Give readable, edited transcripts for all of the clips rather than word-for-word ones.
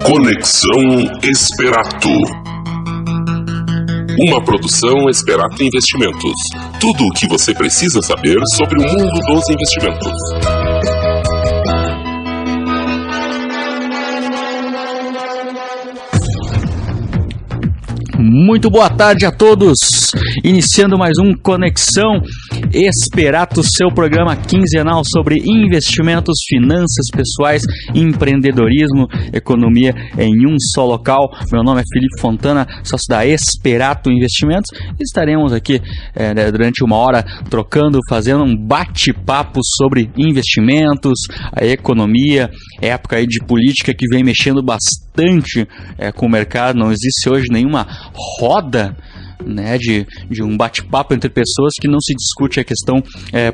Conexão Esperato. Uma produção Esperato Investimentos. Tudo o que você precisa saber sobre o mundo dos investimentos. Muito boa tarde a todos, iniciando mais um Conexão Esperato, seu programa quinzenal sobre investimentos, finanças pessoais, empreendedorismo, economia em um só local. Meu nome é Felipe Fontana, sócio da Esperato Investimentos, e estaremos aqui durante uma hora trocando, fazendo um bate-papo sobre investimentos, a economia, época aí de política que vem mexendo bastante com o mercado. Não existe hoje nenhuma roda, né, de um bate-papo entre pessoas que não se discute a questão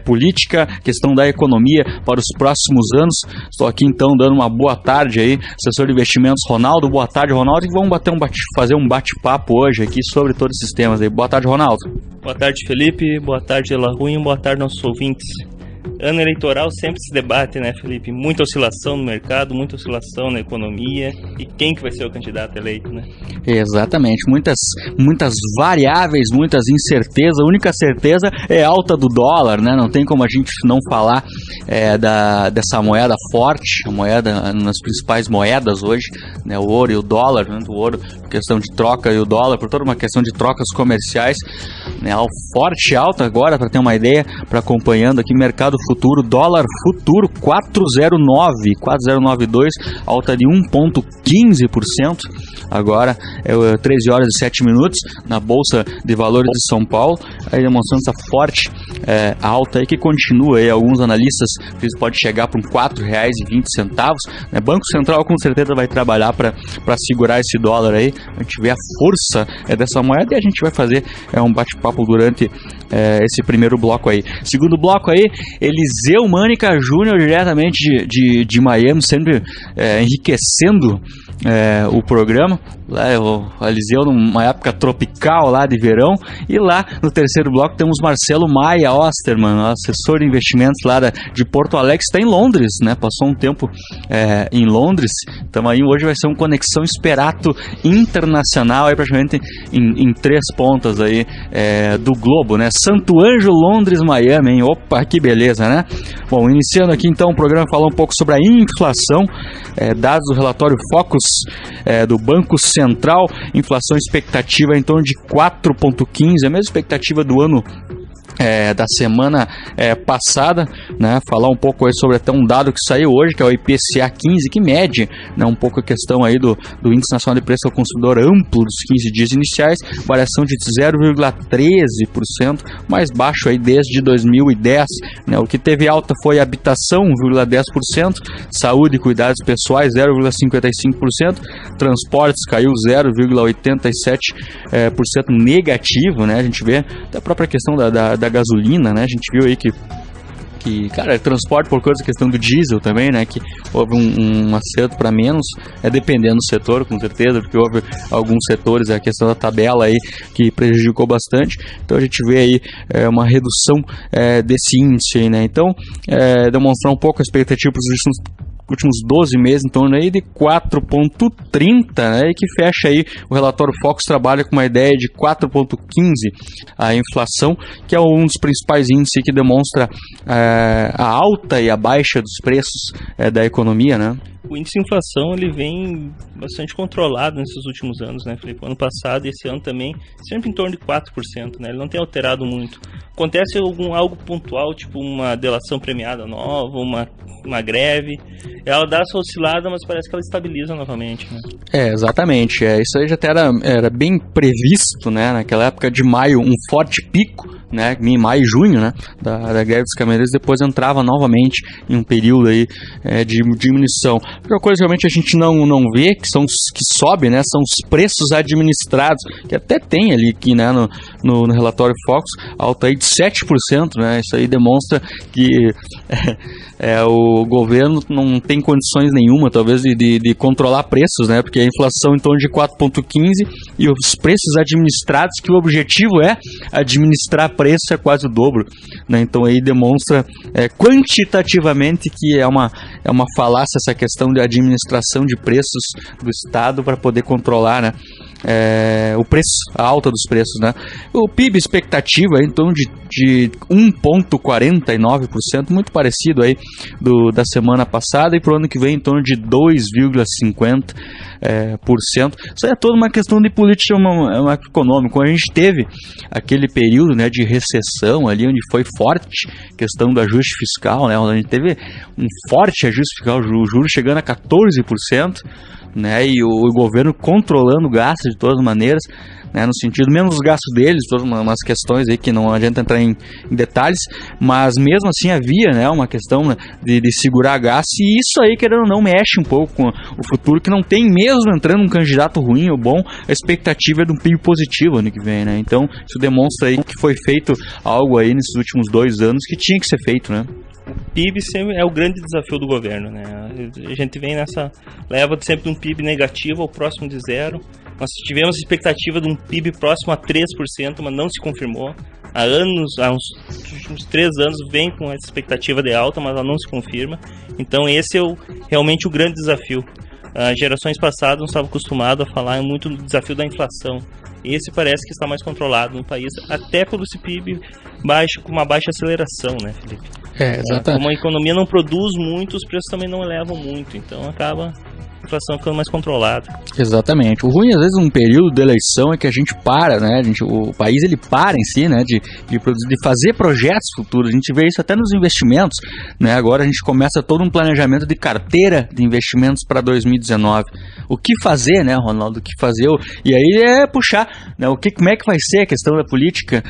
política, questão da economia para os próximos anos. Estou aqui então dando uma boa tarde aí, assessor de investimentos Ronaldo. Boa tarde, Ronaldo, e vamos fazer um bate-papo hoje aqui sobre todos esses temas aí. Boa tarde, Ronaldo. Boa tarde, Felipe. Boa tarde, Elaruim. Boa tarde, nossos ouvintes. Ano eleitoral sempre se debate, né, Felipe? Muita oscilação no mercado, muita oscilação na economia. E quem que vai ser o candidato eleito, né? Exatamente. Muitas variáveis, muitas incertezas. A única certeza é a alta do dólar, né? Não tem como a gente não falar dessa moeda forte, a moeda nas principais moedas hoje, né? O ouro e o dólar, né? O ouro, questão de troca, e o dólar, por toda uma questão de trocas comerciais, né? Forte alta agora, para ter uma ideia, para acompanhando aqui mercado futuro, dólar futuro 4,09,2, alta de 1,15%. Agora é 13 horas e 7 minutos na Bolsa de Valores de São Paulo, aí demonstrando essa forte alta aí que continua aí. Alguns analistas que isso pode chegar para R$4,20, né? Banco Central com certeza vai trabalhar para segurar esse dólar aí. A gente vê a força dessa moeda, e a gente vai fazer um bate-papo durante esse primeiro bloco aí. Segundo bloco aí, Eliseu Mânica Júnior, diretamente de Miami, sempre enriquecendo o programa. Lá, o Eliseu numa época tropical lá de verão. E lá no terceiro bloco temos Marcelo Maia Osterman, assessor de investimentos lá de Porto Alegre, está em Londres, né? Passou um tempo em Londres. Então aí hoje vai ser um Conexão Esperato internacional, aí praticamente em três pontas aí do globo, né? Santo Ângelo, Londres, Miami, hein? Opa, que beleza, né? Bom, iniciando aqui então o programa, falar um pouco sobre a inflação, dados do relatório Focus do Banco Central. Inflação expectativa em torno de 4,15, a mesma expectativa do ano da semana passada, né? Falar um pouco aí sobre até um dado que saiu hoje, que é o IPCA 15, que mede, né, um pouco a questão aí do Índice Nacional de Preço ao Consumidor amplo dos 15 dias iniciais, variação de 0,13%, mais baixo aí desde 2010, né? O que teve alta foi habitação, 1,10%, saúde e cuidados pessoais, 0,55%, transportes caiu 0,87% negativo, né? A gente vê até a própria questão da gasolina, né? A gente viu aí que cara, transporte por causa da questão do diesel também, né? Que houve um acerto para menos, dependendo do setor, com certeza, porque houve alguns setores, a questão da tabela aí que prejudicou bastante. Então a gente vê aí uma redução desse índice aí, né? Então, demonstrar um pouco a expectativa para os últimos 12 meses, em torno aí de 4,30, né, e que fecha aí o relatório Focus, trabalha com uma ideia de 4,15 a inflação, que é um dos principais índices que demonstra a alta e a baixa dos preços da economia, né? O índice de inflação ele vem bastante controlado nesses últimos anos, né, Felipe? Ano passado e esse ano também, sempre em torno de 4%, né? Ele não tem alterado muito. Acontece algo pontual, tipo uma delação premiada nova, uma greve. Ela dá essa oscilada, mas parece que ela estabiliza novamente, né? Exatamente. Isso aí já era bem previsto, né? Naquela época de maio, um forte pico, né, em maio e junho, né, da greve dos caminhoneiros, depois entrava novamente em um período aí de diminuição. A única coisa realmente a gente não vê que sobe, né, são os preços administrados, que até tem ali aqui, né, no relatório Focus, alta aí de 7%, né, isso aí demonstra que o governo não tem condições nenhuma, talvez, de controlar preços, né, porque a inflação em torno de 4,15 e os preços administrados, que o objetivo é administrar preço é quase o dobro, né? Então aí demonstra quantitativamente que é uma falácia essa questão de administração de preços do Estado para poder controlar, né? O preço, a alta dos preços, né? O PIB expectativa é em torno de 1,49%, muito parecido aí da semana passada, e para o ano que vem em torno de 2,50%. Isso aí é toda uma questão de política macroeconômica. Quando a gente teve aquele período, né, de recessão ali, onde foi forte a questão do ajuste fiscal, né, onde a gente teve um forte ajuste fiscal, o juros chegando a 14%, né, e o governo controlando o gasto de todas as maneiras, né, no sentido, menos os gastos deles, todas umas questões aí que não adianta entrar em detalhes, mas mesmo assim havia, né, uma questão, né, de segurar gastos, e isso aí, querendo ou não, mexe um pouco com o futuro, que não tem, mesmo entrando um candidato ruim ou bom, a expectativa é de um PIB positivo ano que vem, né, então isso demonstra aí que foi feito algo aí nesses últimos 2 anos que tinha que ser feito, né. O PIB sempre é o grande desafio do governo, né? A gente vem nessa leva sempre de um PIB negativo ao próximo de zero. Nós tivemos a expectativa de um PIB próximo a 3%, mas não se confirmou. Há uns últimos 3 anos vem com essa expectativa de alta, mas ela não se confirma. Então esse é realmente o grande desafio. As gerações passadas não estavam acostumadas a falar muito do desafio da inflação. Esse parece que está mais controlado no país, até pelo PIB baixo, com uma baixa aceleração, né, Felipe? Exatamente. Como a economia não produz muito, os preços também não elevam muito, então acaba a inflação ficando mais controlada. Exatamente. O ruim, às vezes, num período de eleição é que a gente para, né? O país ele para em si, né? De produzir, de fazer projetos futuros. A gente vê isso até nos investimentos, né? Agora a gente começa todo um planejamento de carteira de investimentos para 2019. O que fazer, né, Ronaldo? O que fazer? E aí é puxar, né? Como é que vai ser a questão da política?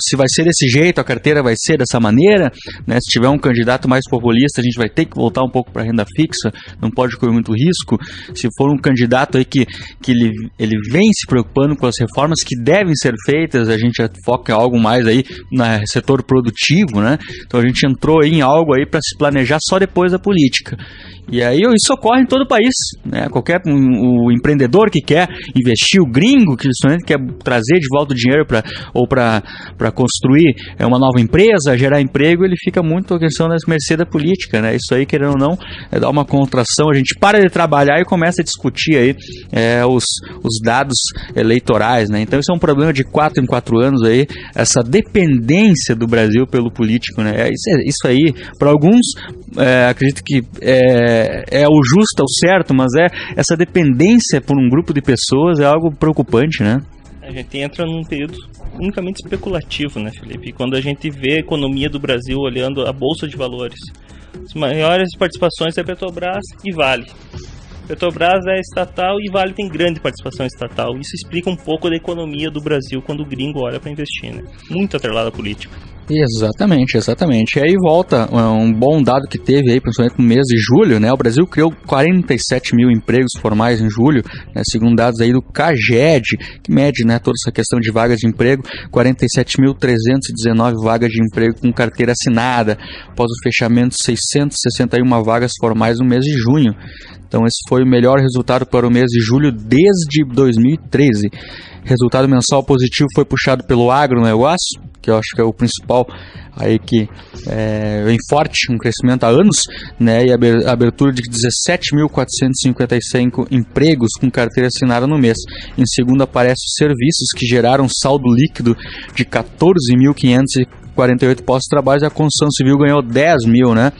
Se vai ser desse jeito, a carteira vai ser dessa maneira, né? Se tiver um candidato mais populista, a gente vai ter que voltar um pouco para a renda fixa, não pode correr muito risco. Se for um candidato aí que ele vem se preocupando com as reformas que devem ser feitas, a gente foca em algo mais aí no setor produtivo, né? Então a gente entrou aí em algo aí para se planejar só depois da política. E aí isso ocorre em todo o país, né? O empreendedor que quer investir, o gringo que quer trazer de volta o dinheiro para construir uma nova empresa, gerar emprego, ele fica muito a questão da mercê da política, né? Isso aí, querendo ou não, dá uma contração, a gente para de trabalhar e começa a discutir aí os dados eleitorais, né? Então isso é um problema de 4 em 4 anos aí, essa dependência do Brasil pelo político, né? Isso aí, para alguns, acredito que é o justo, é o certo, mas essa dependência por um grupo de pessoas é algo preocupante, né? A gente entra num período unicamente especulativo, né, Felipe? E quando a gente vê a economia do Brasil olhando a Bolsa de Valores, as maiores participações é Petrobras e Vale. Petrobras é estatal e Vale tem grande participação estatal. Isso explica um pouco da economia do Brasil quando o gringo olha para investir, né? Muito atrelado à política. Exatamente. E aí volta um bom dado que teve aí, principalmente no mês de julho, né? O Brasil criou 47 mil empregos formais em julho, né? Segundo dados aí do CAGED, que mede, né, toda essa questão de vagas de emprego, 47.319 vagas de emprego com carteira assinada, após o fechamento 661 vagas formais no mês de junho. Então esse foi o melhor resultado para o mês de julho desde 2013. Resultado mensal positivo foi puxado pelo agronegócio, que eu acho que é o principal aí que vem forte, um crescimento há anos, né, e a abertura de 17.455 empregos com carteira assinada no mês. Em segundo aparece os serviços, que geraram saldo líquido de 14.548 postos de trabalho, e a construção civil ganhou 10 mil, né?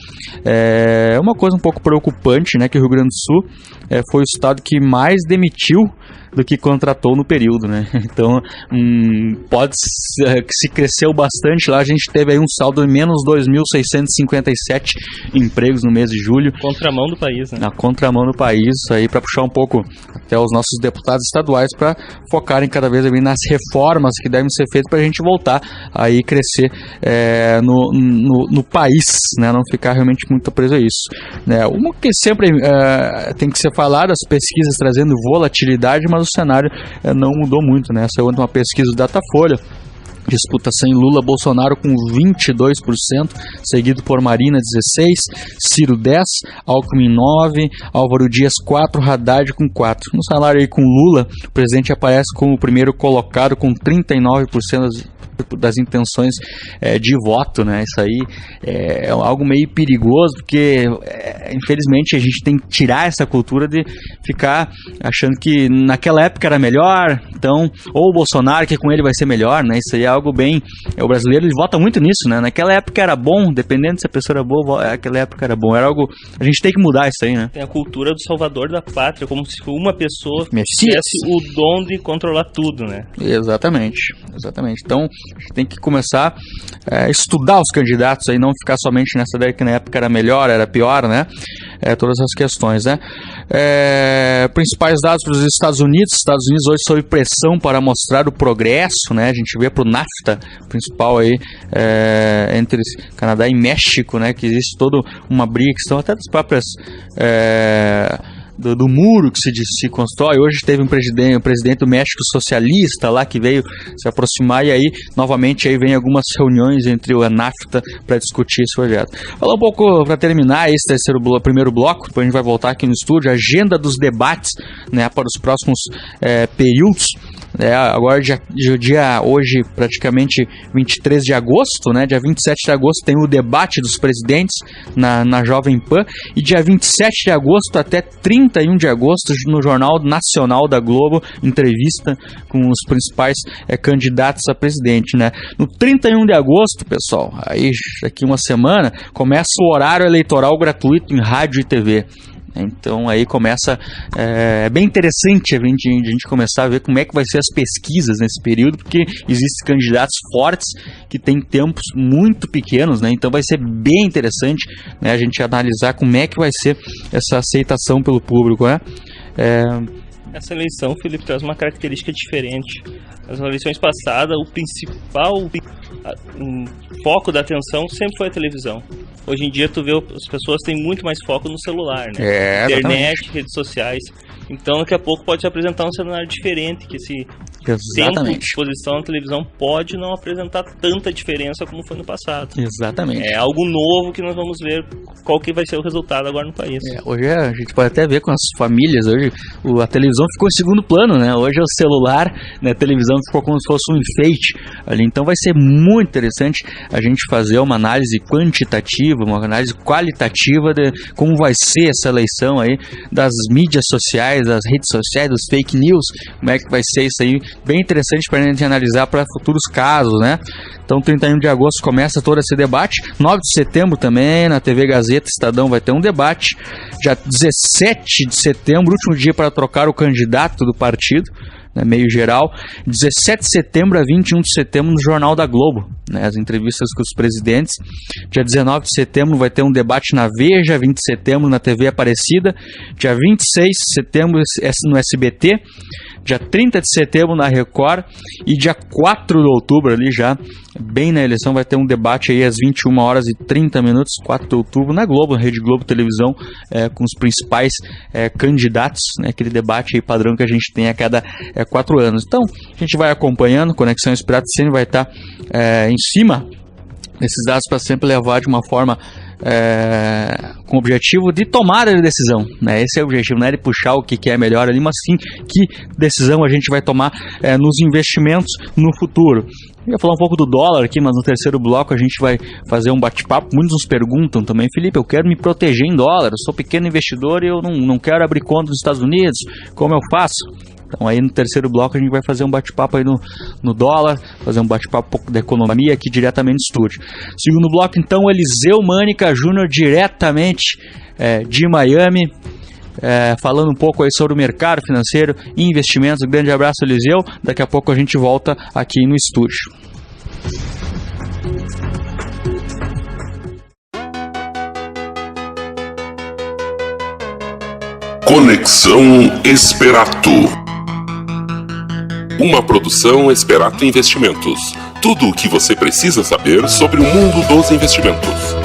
É uma coisa um pouco preocupante, né, que o Rio Grande do Sul foi o estado que mais demitiu do que contratou no período, né? Então, se cresceu bastante lá, a gente teve aí um saldo de menos 2.657 empregos no mês de julho. Contramão do país, né? Na contramão do país, isso aí para puxar um pouco até os nossos deputados estaduais para focarem cada vez ali nas reformas que devem ser feitas para a gente voltar aí crescer no país, né? Não ficar realmente muito preso a isso, né? Uma que sempre tem que ser falada, as pesquisas trazendo volatilidade, mas o cenário não mudou muito, né? Essa é uma pesquisa do Datafolha, Disputação em Lula, Bolsonaro com 22%, seguido por Marina 16%, Ciro 10%, Alckmin 9%, Álvaro Dias 4%, Haddad com 4%. No salário aí com Lula, o presidente aparece como o primeiro colocado com 39% das intenções de voto, né? Isso aí é algo meio perigoso, porque infelizmente a gente tem que tirar essa cultura de ficar achando que naquela época era melhor, então, ou o Bolsonaro, que com ele vai ser melhor, né? Isso aí é algo bem... O brasileiro, ele vota muito nisso, né? Naquela época era bom, dependendo se a pessoa era boa, naquela época era bom. Era algo... A gente tem que mudar isso aí, né? Tem a cultura do salvador da pátria, como se uma pessoa tivesse o dom de controlar tudo, né? Exatamente. Então, a gente tem que começar a estudar os candidatos aí, não ficar somente nessa ideia que na época era melhor, era pior, né? Todas essas questões, né? Principais dados para os Estados Unidos. Estados Unidos hoje sob pressão para mostrar o progresso, né? A gente vê para o NAFTA, principal aí, entre Canadá e México, né? Que existe toda uma briga, que são até das próprias... Do muro que se constrói. Hoje teve um presidente do México socialista lá que veio se aproximar, e aí novamente aí vem algumas reuniões entre o NAFTA para discutir esse projeto. Falar um pouco para terminar esse primeiro bloco, depois a gente vai voltar aqui no estúdio, a agenda dos debates, né, para os próximos períodos. Agora hoje praticamente 23 de agosto, né? Dia 27 de agosto tem o debate dos presidentes na Jovem Pan, e dia 27 de agosto até 31 de agosto no Jornal Nacional da Globo, entrevista com os principais candidatos a presidente, né? No 31 de agosto, pessoal, aí daqui uma semana, começa o horário eleitoral gratuito em rádio e TV. Então aí começa, é bem interessante a gente começar a ver como é que vai ser as pesquisas nesse período, porque existem candidatos fortes que têm tempos muito pequenos, né? Então vai ser bem interessante, né, a gente analisar como é que vai ser essa aceitação pelo público, né? Essa eleição, Felipe, traz uma característica diferente. Nas eleições passadas, o principal foco da atenção sempre foi a televisão. Hoje em dia, tu vê, as pessoas têm muito mais foco no celular, né? Internet, redes sociais. Então, daqui a pouco pode se apresentar um cenário diferente, que esse tempo de exposição na televisão pode não apresentar tanta diferença como foi no passado. Exatamente. É algo novo que nós vamos ver qual que vai ser o resultado agora no país. Hoje a gente pode até ver com as famílias, hoje a televisão ficou em segundo plano, né? Hoje é o celular, né? A televisão ficou como se fosse um enfeite ali. Então vai ser muito interessante a gente fazer uma análise quantitativa, uma análise qualitativa de como vai ser essa eleição aí, das mídias sociais, das redes sociais, dos fake news, como é que vai ser isso aí, bem interessante para a gente analisar para futuros casos, né? Então 31 de agosto começa todo esse debate, 9 de setembro também, na TV Gazeta, Estadão vai ter um debate, já 17 de setembro, último dia para trocar o candidato do partido, né, meio geral, 17 de setembro a 21 de setembro no Jornal da Globo, né, as entrevistas com os presidentes. Dia 19 de setembro vai ter um debate na Veja, 20 de setembro na TV Aparecida, dia 26 de setembro no SBT, dia 30 de setembro na Record, e dia 4 de outubro ali já, bem na eleição, vai ter um debate aí às 21 horas e 30 minutos, 4 de outubro, na Globo, Rede Globo Televisão, com os principais candidatos, né, aquele debate aí padrão que a gente tem a cada 4 anos. Então, a gente vai acompanhando, Conexão Inspirado sempre vai estar em cima desses dados para sempre levar de uma forma com o objetivo de tomar a decisão, né? Esse é o objetivo, não é de puxar o que é melhor ali, mas sim que decisão a gente vai tomar nos investimentos no futuro. Eu ia falar um pouco do dólar aqui, mas no terceiro bloco a gente vai fazer um bate-papo. Muitos nos perguntam também, Felipe, eu quero me proteger em dólar, eu sou pequeno investidor e eu não quero abrir conta nos Estados Unidos, como eu faço? Então aí no terceiro bloco a gente vai fazer um bate-papo aí no dólar, fazer um bate-papo um pouco da economia aqui diretamente no estúdio. Segundo bloco então, Eliseu Mânica Júnior, diretamente de Miami, falando um pouco aí sobre o mercado financeiro e investimentos. Um grande abraço, Eliseu, daqui a pouco a gente volta aqui no estúdio. Conexão Esperato. Uma produção Esperato Investimentos. Tudo o que você precisa saber sobre o mundo dos investimentos.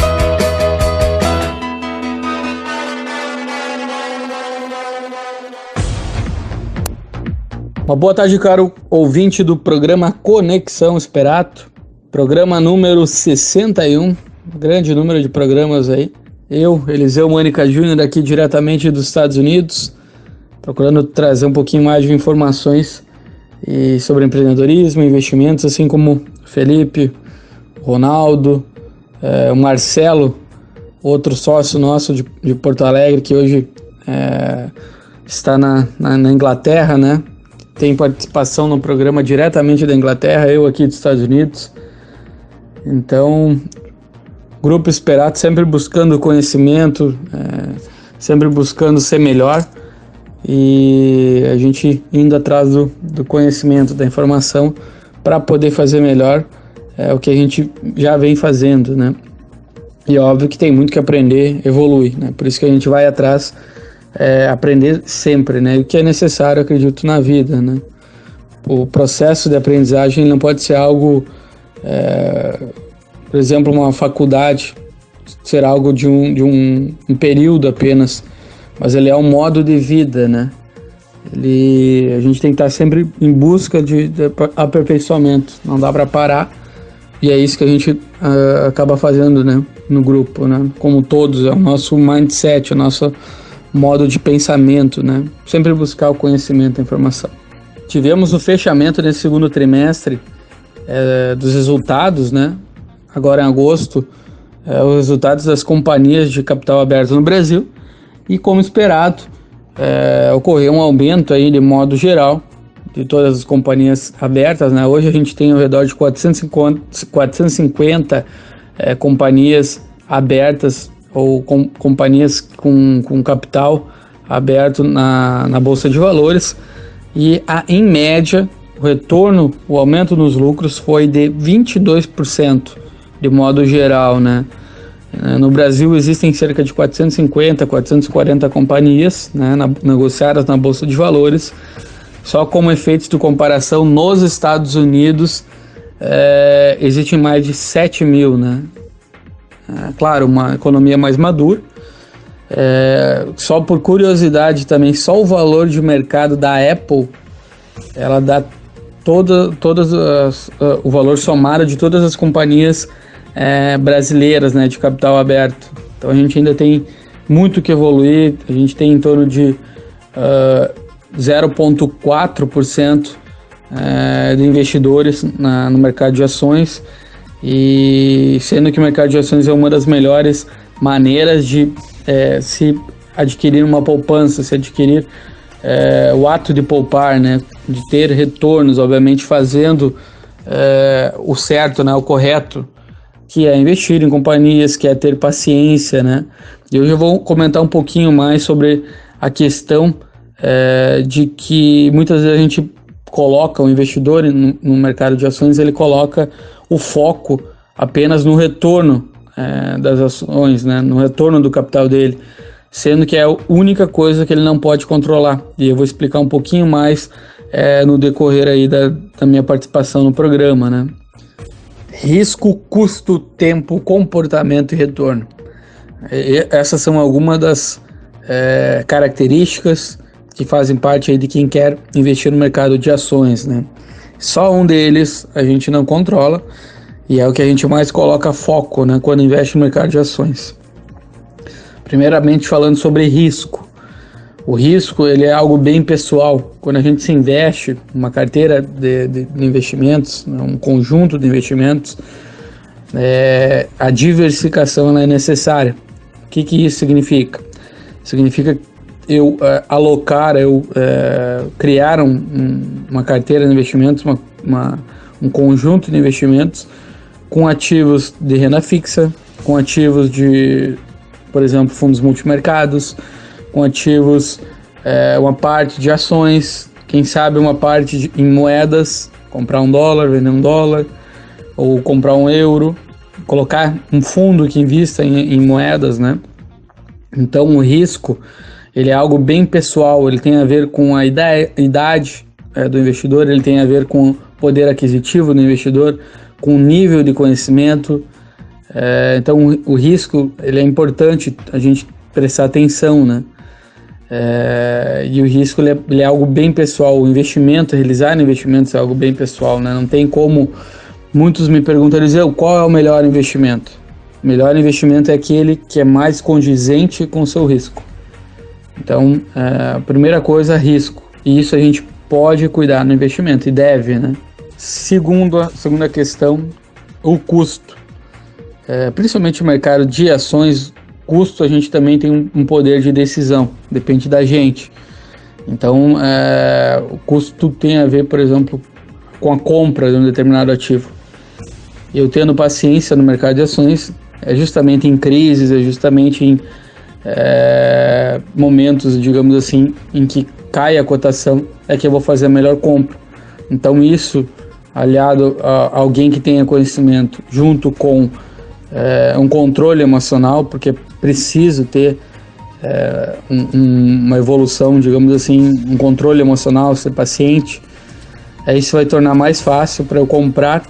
Uma boa tarde, caro ouvinte do programa Conexão Esperato, programa número 61, grande número de programas aí. Eu, Eliseu Mônica Júnior, aqui diretamente dos Estados Unidos, procurando trazer um pouquinho mais de informações sobre empreendedorismo, investimentos, assim como o Felipe, o Ronaldo, o Marcelo, outro sócio nosso de Porto Alegre, que hoje está na Inglaterra, né? Tem participação no programa diretamente da Inglaterra, eu aqui dos Estados Unidos. Então, Grupo Esperato sempre buscando conhecimento, sempre buscando ser melhor, e a gente indo atrás do conhecimento, da informação, para poder fazer melhor o que a gente já vem fazendo, né? E óbvio que tem muito que aprender, evoluir, né? Por isso que a gente vai atrás, aprender sempre, né? O que é necessário, acredito, na vida, né? O processo de aprendizagem não pode ser algo, por exemplo, uma faculdade, ser algo de um período apenas, mas ele é um modo de vida, né? A gente tem que estar sempre em busca de aperfeiçoamento, não dá para parar, e é isso que a gente acaba fazendo, né? No grupo, né? Como todos, é o nosso mindset, o nosso modo de pensamento, né? Sempre buscar o conhecimento, a informação. Tivemos o fechamento nesse segundo trimestre dos resultados, né? Agora em agosto, os resultados das companhias de capital aberto no Brasil, e como esperado, ocorreu um aumento aí de modo geral de todas as companhias abertas, né? Hoje a gente tem ao redor de 450 companhias abertas, ou companhias com capital aberto na Bolsa de Valores, e em média o aumento nos lucros foi de 22% de modo geral, né? No Brasil existem cerca de 450, 440 companhias, né, negociadas na Bolsa de Valores. Só como efeitos de comparação, nos Estados Unidos existem mais de 7 mil, né? Claro, uma economia mais madura. Só por curiosidade também, só o valor de mercado da Apple, ela dá o valor somado de todas as companhias brasileiras, né, de capital aberto. Então a gente ainda tem muito que evoluir. A gente tem em torno de 0,4% de investidores no mercado de ações, e sendo que o mercado de ações é uma das melhores maneiras de se adquirir uma poupança, se adquirir o ato de poupar, né, de ter retornos, obviamente fazendo o certo, né, o correto, que é investir em companhias, que é ter paciência, né. E hoje eu vou comentar um pouquinho mais sobre a questão de que muitas vezes a gente coloca o investidor no mercado de ações, ele coloca o foco apenas no retorno das ações, né, no retorno do capital dele, sendo que é a única coisa que ele não pode controlar. E eu vou explicar um pouquinho mais no decorrer aí da minha participação no programa, né. Risco, custo, tempo, comportamento e retorno. Essas são algumas das características que fazem parte aí de quem quer investir no mercado de ações, né. Só um deles a gente não controla, e é o que a gente mais coloca foco, né, quando investe no mercado de ações. Primeiramente, falando sobre risco. O risco, ele é algo bem pessoal. Quando a gente se investe numa carteira de investimentos, um conjunto de investimentos, a diversificação ela é necessária. O que isso significa? Significa eu criar uma carteira de investimentos, um conjunto de investimentos com ativos de renda fixa, com ativos de, por exemplo, fundos multimercados, com ativos, uma parte de ações, quem sabe uma parte em moedas, comprar $1, vender $1, ou comprar €1, colocar um fundo que invista em moedas, né? Então o risco, ele é algo bem pessoal, ele tem a ver com a idade do investidor, ele tem a ver com o poder aquisitivo do investidor, com o nível de conhecimento. Então o risco, ele é importante a gente prestar atenção, né? E o risco ele é algo bem pessoal. O investimento, realizar investimentos é algo bem pessoal, né? Não tem como. Muitos me perguntam, Eliseu, qual é o melhor investimento? O melhor investimento é aquele que é mais condizente com o seu risco. Então, a primeira coisa, risco. E isso a gente pode cuidar no investimento, e deve, né? Segunda questão, o custo. Principalmente no mercado de ações, custo a gente também tem um poder de decisão, depende da gente. Então, o custo tem a ver, por exemplo, com a compra de um determinado ativo. Eu tendo paciência no mercado de ações, é justamente em crises, é justamente em momentos, digamos assim, em que cai a cotação, é que eu vou fazer a melhor compra. Então isso, aliado a alguém que tenha conhecimento, junto com um controle emocional, porque é preciso ter uma evolução, digamos assim, um controle emocional, ser paciente, isso vai tornar mais fácil para eu comprar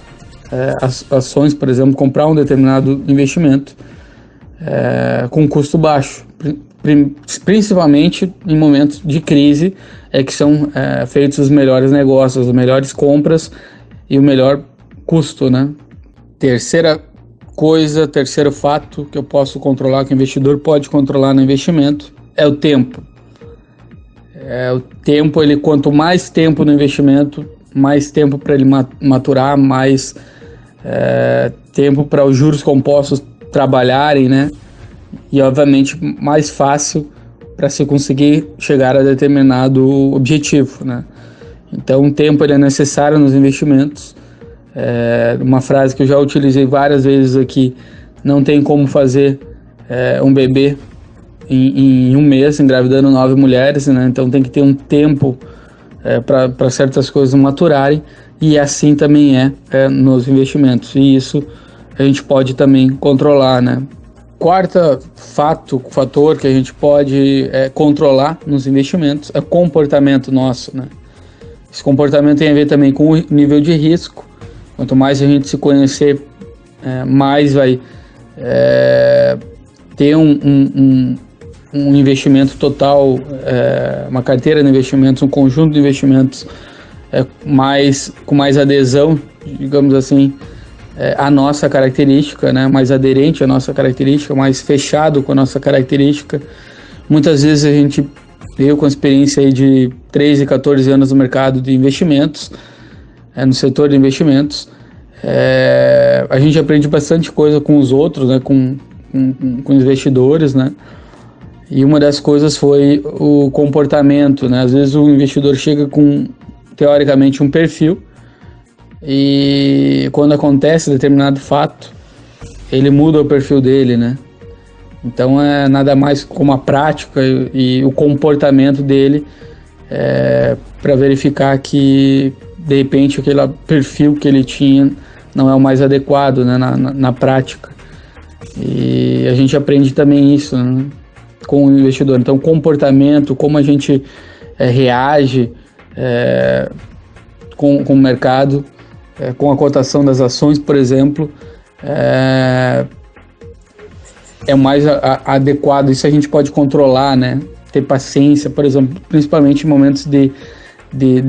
ações, por exemplo, comprar um determinado investimento com custo baixo, principalmente em momentos de crise, que são feitos os melhores negócios, as melhores compras e o melhor custo, né? Terceiro fato que eu posso controlar, que o investidor pode controlar no investimento, é o tempo. O tempo, quanto mais tempo no investimento, mais tempo para ele maturar, mais tempo para os juros compostos trabalharem, né? E obviamente mais fácil para se conseguir chegar a determinado objetivo, né? Então o tempo é necessário nos investimentos. Uma frase que eu já utilizei várias vezes aqui: não tem como fazer um bebê em um mês, engravidando 9 mulheres, né? Então tem que ter um tempo para certas coisas maturarem, e assim também nos investimentos, e isso a gente pode também controlar, né? Quarto fator que a gente pode controlar nos investimentos é o comportamento nosso, né? Esse comportamento tem a ver também com o nível de risco. Quanto mais a gente se conhecer, mais vai ter um investimento total, uma carteira de investimentos, um conjunto de investimentos com mais adesão, digamos assim, a nossa característica, né? Mais aderente à nossa característica, mais fechado com a nossa característica. Muitas vezes eu com a experiência aí de 13, 14 anos no mercado de investimentos, no setor de investimentos, a gente aprende bastante coisa com os outros, né? Com investidores, né? E uma das coisas foi o comportamento, né? Às vezes o investidor chega com, teoricamente, um perfil, e quando acontece determinado fato, ele muda o perfil dele, né? Então é nada mais como a prática e o comportamento dele para verificar que de repente aquele perfil que ele tinha não é o mais adequado, né, na prática. E a gente aprende também isso, né, com o investidor. Então comportamento, como a gente reage com o mercado, com a cotação das ações, por exemplo, é o mais adequado. Isso a gente pode controlar, né? Ter paciência, por exemplo, principalmente em momentos de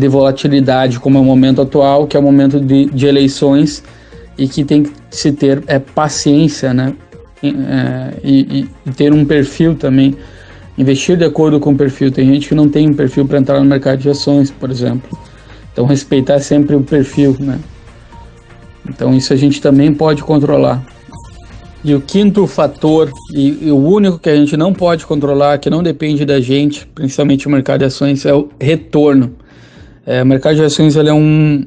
volatilidade, como é o momento atual, que é o momento de eleições, e que tem que se ter paciência, né? E ter um perfil também, investir de acordo com o perfil. Tem gente que não tem um perfil para entrar no mercado de ações, por exemplo. Então respeitar sempre o perfil, né? Então isso a gente também pode controlar. E o quinto fator, e o único que a gente não pode controlar, que não depende da gente, principalmente o mercado de ações, é o retorno. O mercado de ações ele é um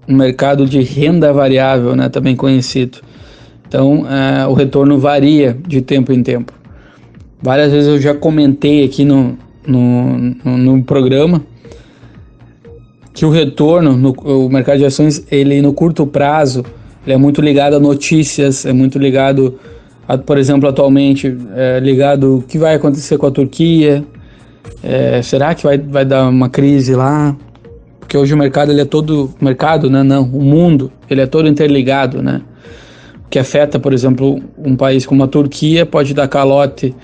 mercado de renda variável, né, também conhecido. Então o retorno varia de tempo em tempo. Várias vezes eu já comentei aqui no programa que o retorno no mercado de ações, ele no curto prazo, ele é muito ligado a notícias, é muito ligado a, por exemplo, atualmente, ligado o que vai acontecer com a Turquia, será que vai dar uma crise lá? Porque hoje o mercado, ele é todo, né? Não, o mundo, ele é todo interligado, né? O que afeta, por exemplo, um país como a Turquia pode dar calote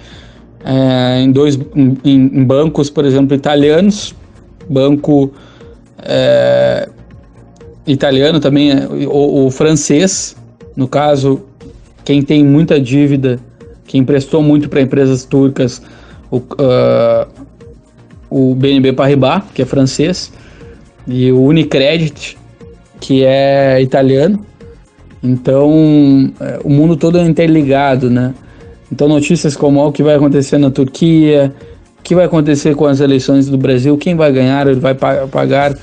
em bancos, por exemplo, italianos, banco italiano também, o francês, no caso, quem tem muita dívida, quem emprestou muito para empresas turcas, o BNP Paribas, que é francês, e o Unicredit, que é italiano. Então, o mundo todo é interligado, né? Então, notícias como o que vai acontecer na Turquia, o que vai acontecer com as eleições do Brasil, quem vai ganhar, ele vai pagar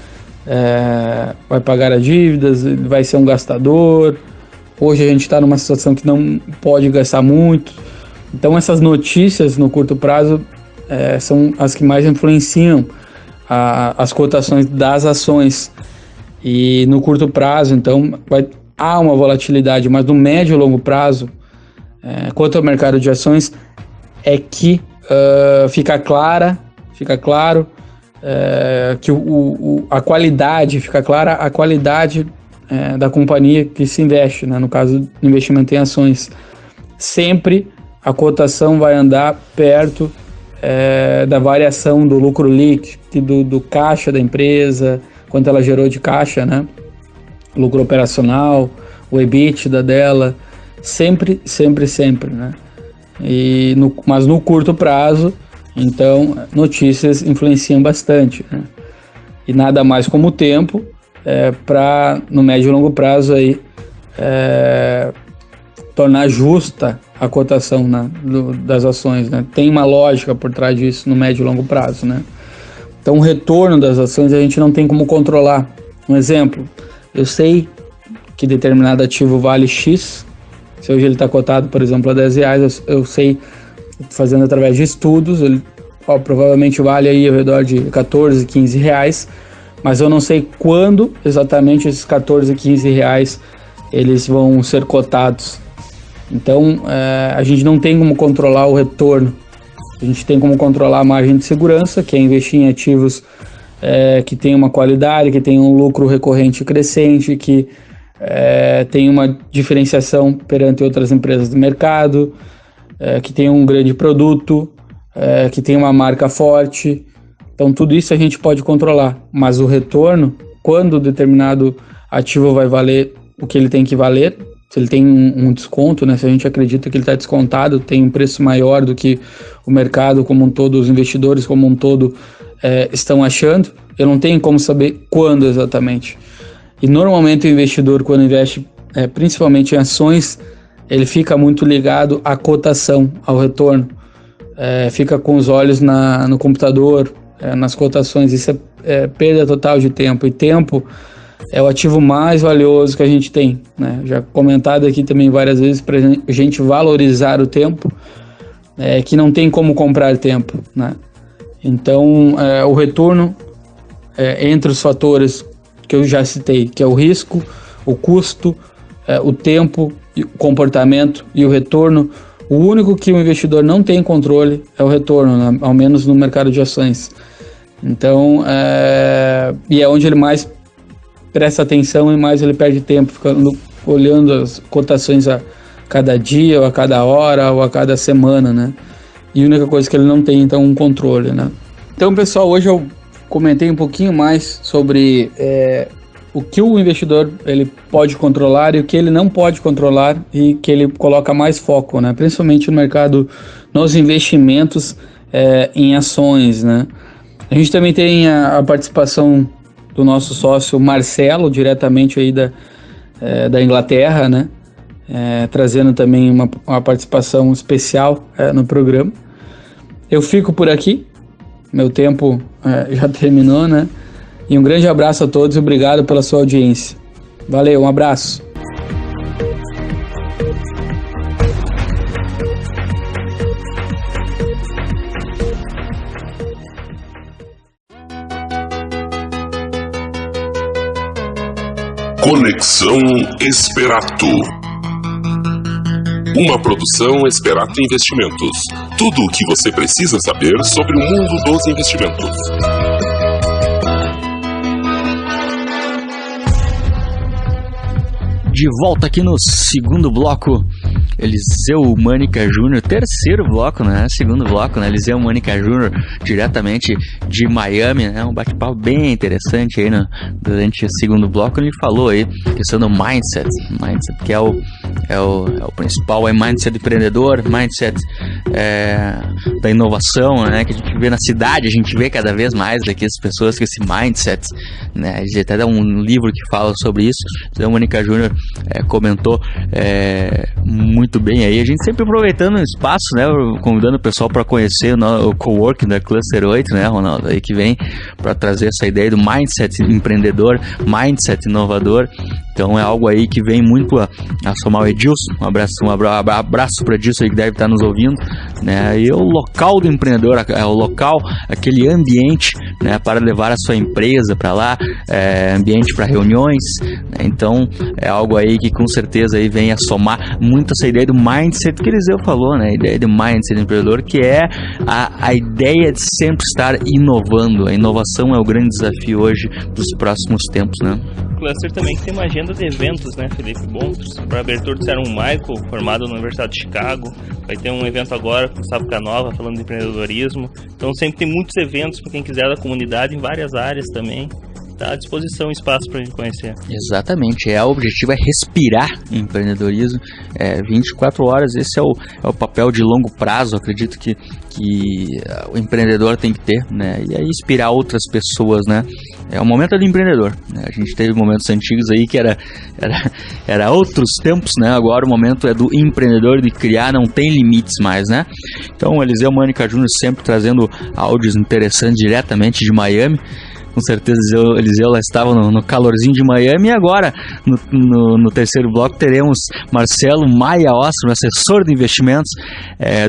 as dívidas, ele vai ser um gastador. Hoje a gente está numa situação que não pode gastar muito. Então, essas notícias no curto prazo são as que mais influenciam as cotações das ações. E no curto prazo, então, há uma volatilidade, mas no médio e longo prazo, quanto ao mercado de ações, é que fica claro que a qualidade da companhia que se investe, né? No caso do investimento em ações. Sempre a cotação vai andar perto da variação do lucro líquido, do caixa da empresa, quanto ela gerou de caixa, né? Lucro operacional, o EBITDA dela, sempre, né? Mas no curto prazo, então, notícias influenciam bastante, né? E nada mais como o tempo para, no médio e longo prazo, aí, tornar justa a cotação, né, das ações, né? Tem uma lógica por trás disso no médio e longo prazo, né? Então, o retorno das ações a gente não tem como controlar. Um exemplo, eu sei que determinado ativo vale X, se hoje ele está cotado, por exemplo, a R$10, eu sei, fazendo através de estudos, ele provavelmente vale aí ao redor de 14, 15 reais, mas eu não sei quando exatamente esses 14, 15 reais eles vão ser cotados. Então, a gente não tem como controlar o retorno. A gente tem como controlar a margem de segurança, que é investir em ativos que tem uma qualidade, que tem um lucro recorrente crescente, que tem uma diferenciação perante outras empresas do mercado, que tem um grande produto, que tem uma marca forte. Então, tudo isso a gente pode controlar. Mas o retorno, quando determinado ativo vai valer o que ele tem que valer, se ele tem um desconto, né? Se a gente acredita que ele está descontado, tem um preço maior do que o mercado como um todo, os investidores como um todo estão achando, eu não tenho como saber quando exatamente. E normalmente o investidor, quando investe principalmente em ações, ele fica muito ligado à cotação, ao retorno. Fica com os olhos no computador, nas cotações. Isso é perda total de tempo. E tempo é o ativo mais valioso que a gente tem, né? Já comentado aqui também várias vezes para a gente valorizar o tempo, que não tem como comprar tempo, né? Então, o retorno entre os fatores que eu já citei, que é o risco, o custo, o tempo, o comportamento e o retorno. O único que o investidor não tem controle é o retorno, né? Ao menos no mercado de ações. Então, e é onde ele mais presta atenção e mais ele perde tempo, ficando olhando as cotações a cada dia, ou a cada hora, ou a cada semana, né? E a única coisa que ele não tem, então, um controle, né? Então, pessoal, hoje eu comentei um pouquinho mais sobre o que o investidor ele pode controlar e o que ele não pode controlar e que ele coloca mais foco, né? Principalmente no mercado, nos investimentos em ações, né? A gente também tem a participação do nosso sócio Marcelo, diretamente aí da Inglaterra, né? Trazendo também uma participação especial no programa. Eu fico por aqui, meu tempo já terminou, né? E um grande abraço a todos e obrigado pela sua audiência. Valeu, um abraço. Conexão Esperato. Uma produção Esperato Investimentos. Tudo o que você precisa saber sobre o mundo dos investimentos. De volta aqui no segundo bloco Eliseu Mânica Júnior, terceiro bloco, né? Segundo bloco, né? Eliseu Mânica Júnior, diretamente de Miami, né? Um bate-papo bem interessante aí, né? Durante o segundo bloco ele falou aí, questão do mindset, que é o principal, é mindset empreendedor, mindset da inovação, né? Que a gente vê na cidade, a gente vê cada vez mais daqui as pessoas com esse mindset, né? A gente até dá um livro que fala sobre isso. Então, o Mânica Júnior comentou muito bem aí. A gente sempre aproveitando o espaço, né? Convidando o pessoal para conhecer o coworking da Cluster 8, né, Ronaldo? Aí que vem para trazer essa ideia do mindset empreendedor, mindset inovador. Então é algo aí que vem muito a somar o Edilson. Um abraço para Edilson aí que deve estar nos ouvindo, né? E o local do empreendedor, o local, aquele ambiente, né, para levar a sua empresa para lá, ambiente para reuniões, né? Então é algo aí que com certeza aí vem a somar muito essa ideia do mindset que Eliseu falou, né? A ideia do mindset empreendedor, que é a ideia de sempre estar inovando. A inovação é o grande desafio hoje dos próximos tempos, né? O Cluster também tem uma agenda de eventos, né, Felipe? Bom, para abertura disseram o Michael, formado na Universidade de Chicago. Vai ter um evento agora com o Gustavo Canova, falando de empreendedorismo. Então sempre tem muitos eventos para quem quiser da comunidade, em várias áreas também. Está à disposição espaço para a gente conhecer. Exatamente, o objetivo é respirar empreendedorismo 24 horas, esse é o papel de longo prazo, acredito que o empreendedor tem que ter, né? E aí inspirar outras pessoas, né? É o momento do empreendedor, né? A gente teve momentos antigos aí que era outros tempos, né? Agora o momento é do empreendedor, de criar, não tem limites mais, né? Então o Eliseu Mânica Júnior sempre trazendo áudios interessantes diretamente de Miami. Com certeza Eliseu lá estava no calorzinho de Miami. E agora, no terceiro bloco, teremos Marcelo Maia Ostrom, assessor de investimentos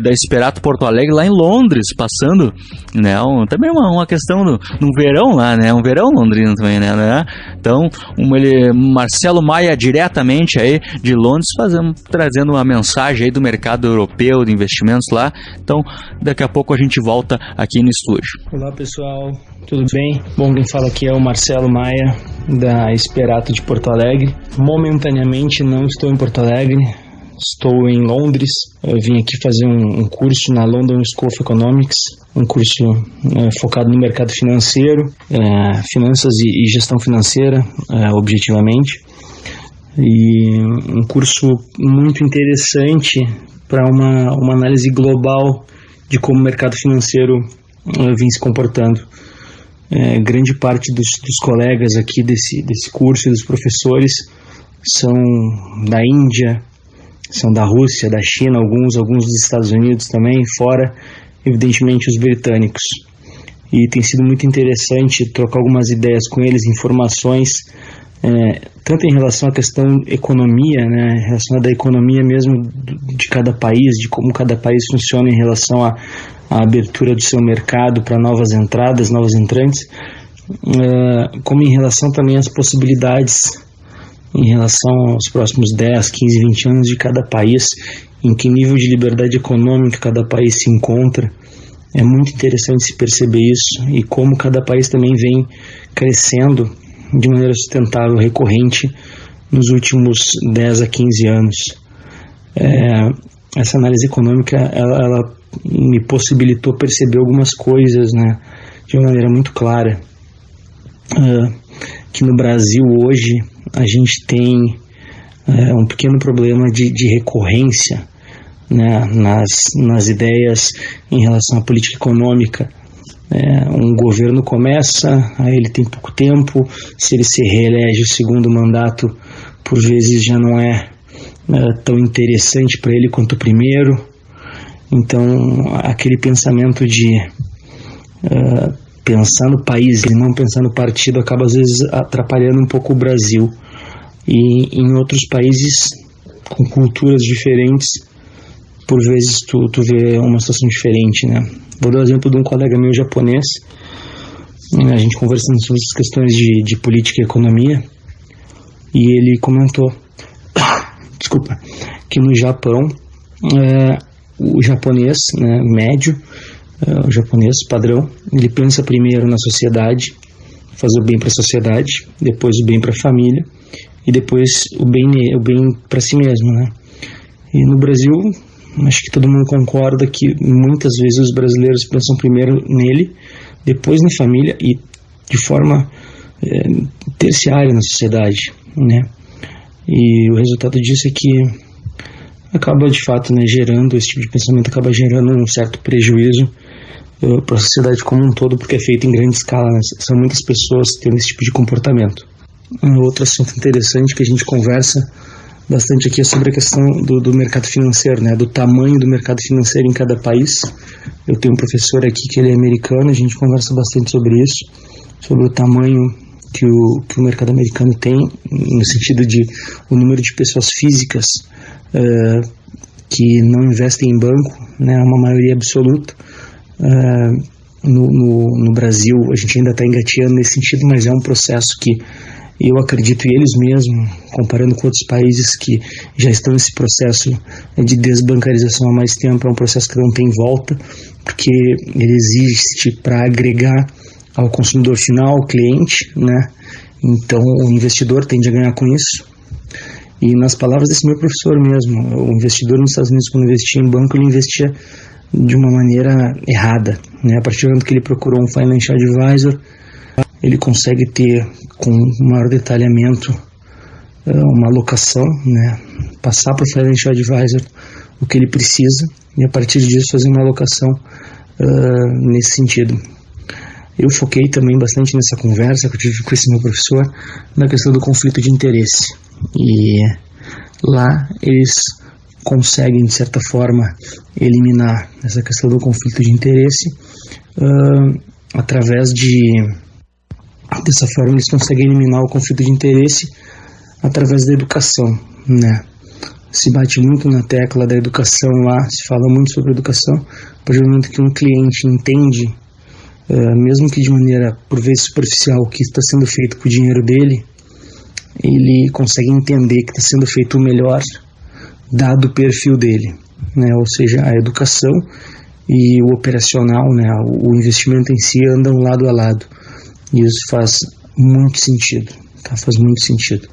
da Esperato Porto Alegre, lá em Londres, passando, né, também uma questão no verão lá, né, um verão londrino também, né? Então, Marcelo Maia diretamente aí de Londres, trazendo uma mensagem aí do mercado europeu de investimentos lá. Então, daqui a pouco a gente volta aqui no estúdio. Olá, pessoal. Tudo bem? Bom, quem fala aqui é o Marcelo Maia, da Esperato de Porto Alegre. Momentaneamente não estou em Porto Alegre, estou em Londres. Eu vim aqui fazer um curso na London School of Economics, um curso focado no mercado financeiro, finanças e gestão financeira, objetivamente. E um curso muito interessante para uma análise global de como o mercado financeiro vem se comportando. Grande parte dos colegas aqui desse curso e dos professores são da Índia, são da Rússia, da China, alguns dos Estados Unidos também, fora, evidentemente, os britânicos. E tem sido muito interessante trocar algumas ideias com eles, informações, tanto em relação à questão economia, né, relacionada à economia mesmo de cada país, de como cada país funciona em relação à abertura do seu mercado para novas entradas, novos entrantes, como em relação também às possibilidades em relação aos próximos 10, 15, 20 anos de cada país, em que nível de liberdade econômica cada país se encontra. É muito interessante se perceber isso e como cada país também vem crescendo de maneira sustentável, recorrente, nos últimos 10 a 15 anos. Essa análise econômica, ela me possibilitou perceber algumas coisas, né, de uma maneira muito clara. Que no Brasil hoje a gente tem um pequeno problema de recorrência, né, nas ideias em relação à política econômica. Um governo começa, aí ele tem pouco tempo, se ele se reelege o segundo mandato, por vezes já não é tão interessante para ele quanto o primeiro. Então, aquele pensamento de pensar no país e não pensar no partido acaba às vezes atrapalhando um pouco o Brasil. E em outros países com culturas diferentes, por vezes tu vê uma situação diferente, né? Vou dar o exemplo de um colega meu japonês, a gente conversando sobre as questões de política e economia, e ele comentou que no Japão o japonês, né, médio, o japonês padrão, ele pensa primeiro na sociedade, fazer o bem para a sociedade, depois o bem para a família e depois o bem para si mesmo, né? E no Brasil, acho que todo mundo concorda que muitas vezes os brasileiros pensam primeiro nele, depois na família e de forma terciária na sociedade, né? E o resultado disso é que acaba de fato, né, gerando, esse tipo de pensamento acaba gerando um certo prejuízo para a sociedade como um todo, porque é feito em grande escala, né? São muitas pessoas tendo esse tipo de comportamento. Outro assunto interessante que a gente conversa bastante aqui é sobre a questão do mercado financeiro, né, do tamanho do mercado financeiro em cada país. Eu tenho um professor aqui que ele é americano, a gente conversa bastante sobre isso, sobre o tamanho que o mercado americano tem, no sentido de o número de pessoas físicas que não investem em banco, né, uma maioria absoluta. No Brasil a gente ainda está engateando nesse sentido, mas é um processo que eu acredito, e eles mesmos, comparando com outros países que já estão nesse processo de desbancarização há mais tempo, é um processo que não tem volta, porque ele existe para agregar ao consumidor final, ao cliente, né? Então o investidor tende a ganhar com isso. E nas palavras desse meu professor mesmo, o investidor nos Estados Unidos, quando investia em banco, ele investia de uma maneira errada, né? A partir do momento que ele procurou um financial advisor, ele consegue ter, com maior detalhamento, uma alocação, né? Passar para o financial advisor o que ele precisa e a partir disso fazer uma alocação nesse sentido. Eu foquei também bastante nessa conversa que eu tive com esse meu professor na questão do conflito de interesse, e lá eles conseguem, de certa forma, eliminar essa questão do conflito de interesse dessa forma eles conseguem eliminar o conflito de interesse através da educação, né? Se bate muito na tecla da educação lá, se fala muito sobre educação. A partir do momento que um cliente entende, mesmo que de maneira por vezes superficial, o que está sendo feito com o dinheiro dele, ele consegue entender que está sendo feito o melhor dado o perfil dele, né? Ou seja, a educação e o operacional, né? O investimento em si andam lado a lado. E isso faz muito sentido, tá? Faz muito sentido.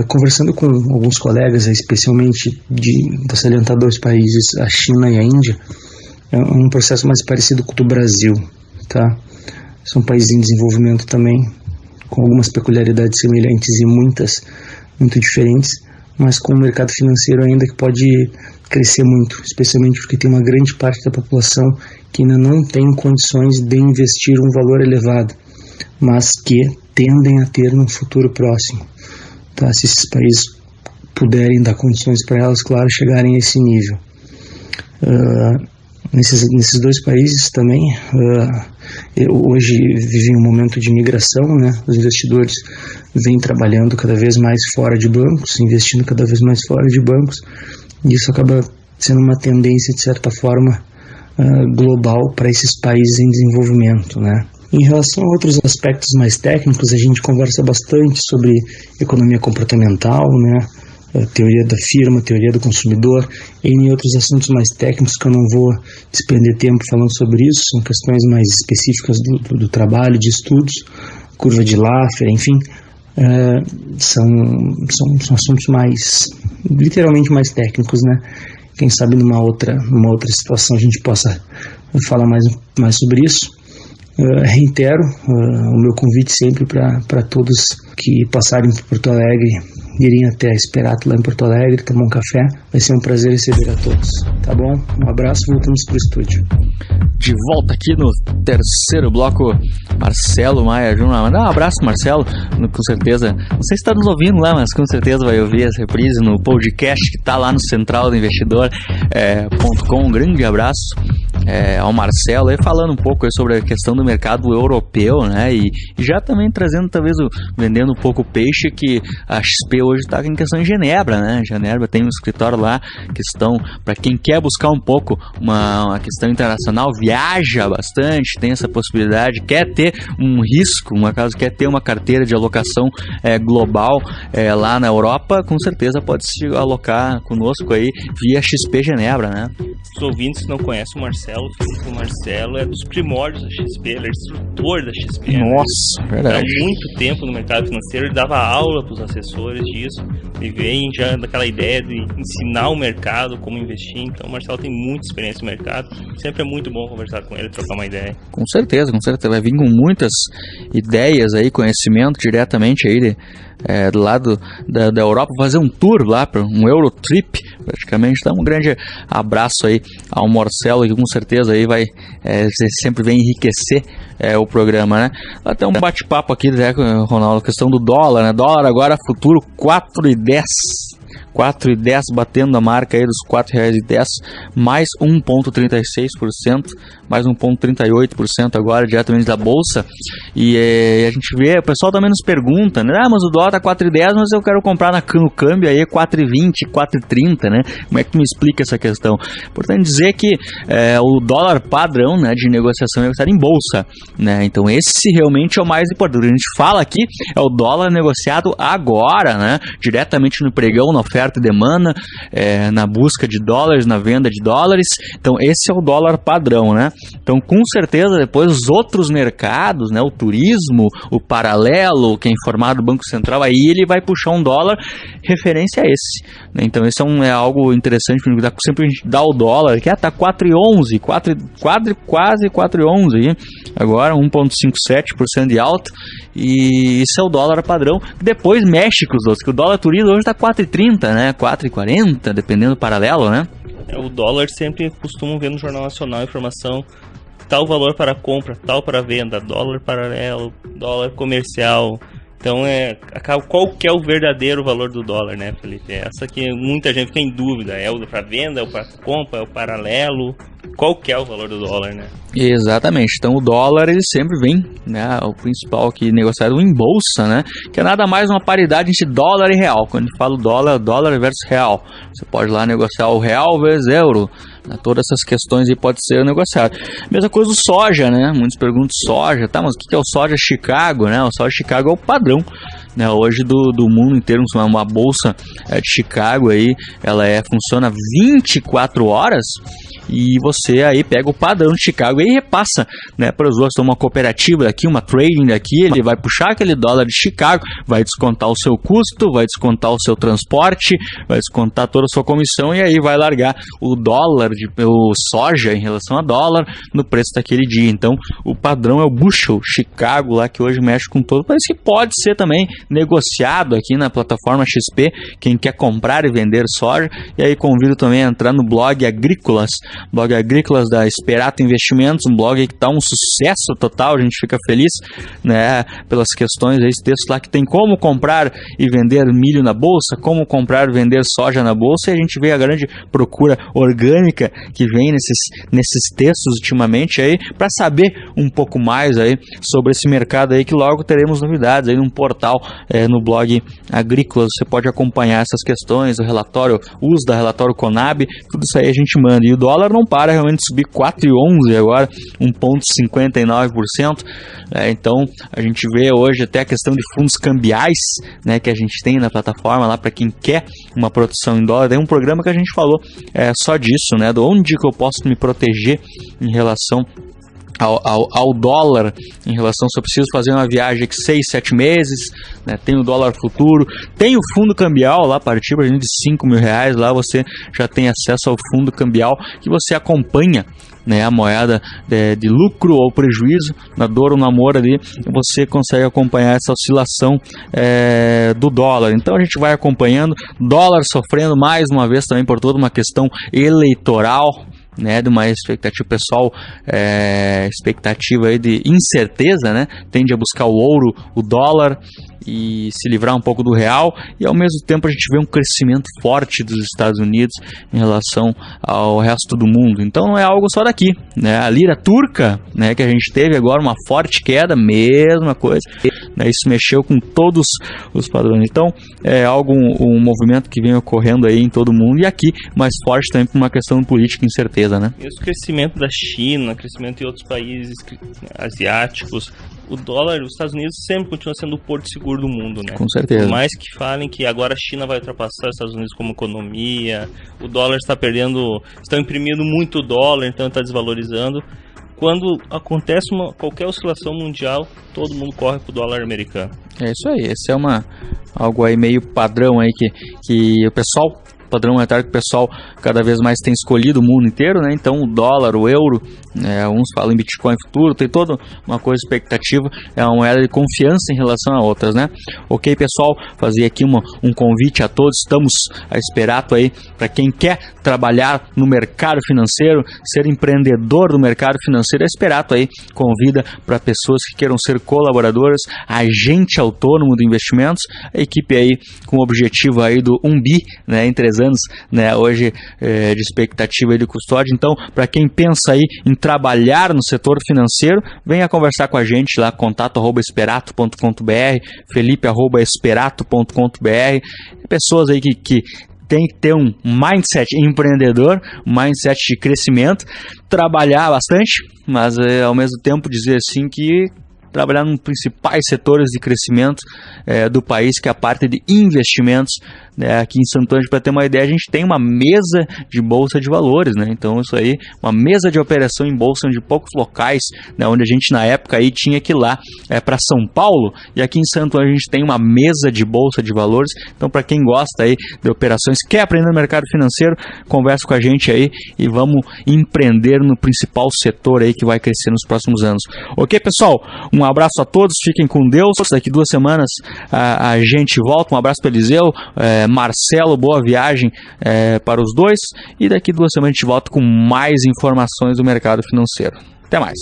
Conversando com alguns colegas, especialmente de salientar dois países, a China e a Índia, é um processo mais parecido com o do Brasil, tá? São países em desenvolvimento também, com algumas peculiaridades semelhantes e muitas muito diferentes, mas com um mercado financeiro ainda que pode crescer muito, especialmente porque tem uma grande parte da população que ainda não tem condições de investir um valor elevado, mas que tendem a ter no futuro próximo. Tá? Se esses países puderem dar condições para elas, claro, chegarem a esse nível. Nesses dois países também, hoje vivem um momento de migração, né? Os investidores vêm trabalhando cada vez mais fora de bancos, investindo cada vez mais fora de bancos, e isso acaba sendo uma tendência, de certa forma, global para esses países em desenvolvimento, né? Em relação a outros aspectos mais técnicos, a gente conversa bastante sobre economia comportamental, né? Teoria da firma, teoria do consumidor, e em outros assuntos mais técnicos que eu não vou despender tempo falando sobre isso, são questões mais específicas do trabalho, de estudos, curva de Laffer, enfim, são assuntos mais, literalmente mais técnicos, né? Quem sabe numa outra situação a gente possa falar mais sobre isso. Reitero o meu convite sempre para todos que passarem por Porto Alegre, irem até a Esperato lá em Porto Alegre, tomar um café. Vai ser um prazer receber a todos, tá bom? Um abraço, voltamos pro estúdio. De volta aqui no terceiro bloco, Marcelo Maia Júnior. Mandar um abraço, Marcelo, com certeza. Não sei se está nos ouvindo lá, mas com certeza vai ouvir essa reprise no podcast que está lá no centraldoinvestidor.com. Um grande abraço ao Marcelo, aí falando um pouco aí sobre a questão do mercado europeu, né? E já também trazendo, talvez, vendendo um pouco o peixe, que a XP hoje está em questão em Genebra, né? Genebra tem um escritório lá, questão para quem quer buscar um pouco uma questão internacional, viaja bastante, tem essa possibilidade, quer ter um risco, quer ter uma carteira de alocação global lá na Europa, com certeza pode se alocar conosco aí via XP Genebra, né? Os ouvintes que não conhecem o Marcelo, Felipe. O Marcelo é dos primórdios da XP, ele é instrutor da XP. Nossa, né? verdade. Há muito tempo no mercado financeiro, ele dava aula para os assessores disso, e vem já daquela ideia de ensinar o mercado como investir. Então o Marcelo tem muita experiência no mercado, sempre é muito bom conversar com ele, trocar uma ideia. Com certeza, vai vir com muitas ideias aí, conhecimento diretamente aí do lado da Europa, fazer um tour lá, para um Eurotrip praticamente. Então um grande abraço aí ao Marcelo, que com certeza aí vai sempre vem enriquecer o programa, né? Até um bate-papo aqui, né, Ronaldo, questão do dólar, né? Dólar agora futuro 4,10, batendo a marca aí dos R$4,10, mais 1,36%, mais 1,38% agora diretamente da Bolsa. E a gente vê, o pessoal também nos pergunta, né? Mas o dólar tá 4,10, mas eu quero comprar no câmbio aí 4,20, 4,30, né? Como é que tu me explica essa questão? Importante dizer que o dólar padrão, né, de negociação é negociado em Bolsa, né? Então esse realmente é o mais importante. A gente fala aqui é o dólar negociado agora, né? Diretamente no pregão, na oferta e demanda, na busca de dólares, na venda de dólares. Então esse é o dólar padrão, né? Então com certeza depois os outros mercados, né, o turismo, o paralelo, que é informado do Banco Central, aí ele vai puxar um dólar referência a esse, né? Então esse é algo interessante, porque sempre a gente dá o dólar, que tá 4,11, quase 4,11 aí, agora 1,57% de alta, e esse é o dólar padrão, que depois mexe com os outros, que o dólar turismo hoje tá 4,30, né, 4,40, dependendo do paralelo, né? O dólar sempre costumam ver no Jornal Nacional informação, tal valor para compra, tal para venda, dólar paralelo, dólar comercial. Então qual que é o verdadeiro valor do dólar, né, Felipe? Essa que muita gente fica em dúvida, é o para venda, é o para compra, é o paralelo, qual que é o valor do dólar, né? Exatamente, então o dólar ele sempre vem, né, o principal aqui negociado em bolsa, né, que é nada mais uma paridade entre dólar e real. Quando a gente fala dólar versus real, você pode lá negociar o real versus euro, né, todas essas questões aí pode ser negociado. Mesma coisa do soja, né, muitos perguntam soja, tá, mas o que é o soja Chicago, né? O soja Chicago é o padrão, né, hoje do mundo inteiro. Uma bolsa de Chicago aí, ela funciona 24 horas, e você aí pega o padrão de Chicago e repassa, né, para os outros. Então, uma cooperativa daqui, uma trading daqui, ele vai puxar aquele dólar de Chicago, vai descontar o seu custo, vai descontar o seu transporte, vai descontar toda a sua comissão, e aí vai largar o dólar, o soja em relação a dólar, no preço daquele dia. Então o padrão é o bushel Chicago lá, que hoje mexe com todo. Parece que pode ser também negociado aqui na plataforma XP, quem quer comprar e vender soja. E aí convido também a entrar no blog Agrícolas da Esperato Investimentos, um blog que está um sucesso total, a gente fica feliz, né, pelas questões, esse texto lá que tem como comprar e vender milho na bolsa, como comprar e vender soja na bolsa, e a gente vê a grande procura orgânica que vem nesses textos ultimamente aí, para saber um pouco mais aí sobre esse mercado aí, que logo teremos novidades aí num portal, no blog Agrícolas. Você pode acompanhar essas questões, o uso da relatório Conab, tudo isso aí a gente manda. E o dólar não para realmente de subir, 4,11 agora, 1,59%. Então a gente vê hoje até a questão de fundos cambiais, né, que a gente tem na plataforma lá para quem quer uma proteção em dólar. Tem um programa que a gente falou só disso, né, de onde que eu posso me proteger em relação ao dólar, em relação se eu preciso fazer uma viagem de 6, 7 meses, né, tem o dólar futuro, tem o fundo cambial lá, a partir de R$5.000, lá você já tem acesso ao fundo cambial, que você acompanha, né, a moeda de lucro ou prejuízo, na dor ou na amor ali, você consegue acompanhar essa oscilação do dólar. Então a gente vai acompanhando, dólar sofrendo mais uma vez também por toda uma questão eleitoral, né, de uma expectativa pessoal, expectativa aí de incerteza, né, tende a buscar o ouro, o dólar, e se livrar um pouco do real, e ao mesmo tempo a gente vê um crescimento forte dos Estados Unidos em relação ao resto do mundo. Então não é algo só daqui, né? A lira turca, né, que a gente teve agora uma forte queda, mesma coisa, né? Isso mexeu com todos os padrões. Então é algo, um movimento que vem ocorrendo aí em todo o mundo, e aqui mais forte também por uma questão política incerteza, né? E o crescimento da China, crescimento em outros países asiáticos, o dólar, os Estados Unidos sempre continua sendo o porto seguro do mundo, né? Com certeza. Por mais que falem que agora a China vai ultrapassar os Estados Unidos como economia, o dólar está perdendo, estão imprimindo muito dólar, então está desvalorizando. Quando acontece qualquer oscilação mundial, todo mundo corre pro dólar americano. É isso aí, esse é algo aí meio padrão aí que o pessoal, padrão monetário que o pessoal cada vez mais tem escolhido o mundo inteiro, né? Então o dólar, o euro, uns falam em Bitcoin futuro, tem toda uma coisa expectativa, é uma moeda de confiança em relação a outras, né? Ok, pessoal, fazer aqui um convite a todos, estamos a Esperato aí, para quem quer trabalhar no mercado financeiro, ser empreendedor do mercado financeiro, a Esperato aí convida para pessoas que queiram ser colaboradoras, agente autônomo de investimentos, a equipe aí com o objetivo aí do 1 bi, né, em 3 anos, né, hoje de expectativa aí de custódia. Então, para quem pensa aí em trabalhar no setor financeiro, venha conversar com a gente lá, contato@esperato.com.br, felipe@esperato.com.br, pessoas aí que tem que ter um mindset empreendedor, um mindset de crescimento, trabalhar bastante, mas ao mesmo tempo dizer assim que trabalhar nos principais setores de crescimento do país, que é a parte de investimentos, né? Aqui em Santo Ângelo, para ter uma ideia, a gente tem uma mesa de bolsa de valores, né? Então isso aí, uma mesa de operação em bolsa de poucos locais, né? Onde a gente na época aí tinha que ir lá para São Paulo, e aqui em Santo Ângelo a gente tem uma mesa de bolsa de valores. Então, para quem gosta aí de operações, quer aprender no mercado financeiro, conversa com a gente aí e vamos empreender no principal setor aí que vai crescer nos próximos anos. Ok, pessoal? Um abraço a todos, fiquem com Deus. Daqui 2 semanas a gente volta. Um abraço para Eliseu, Marcelo, boa viagem para os dois. E daqui 2 semanas a gente volta com mais informações do mercado financeiro. Até mais.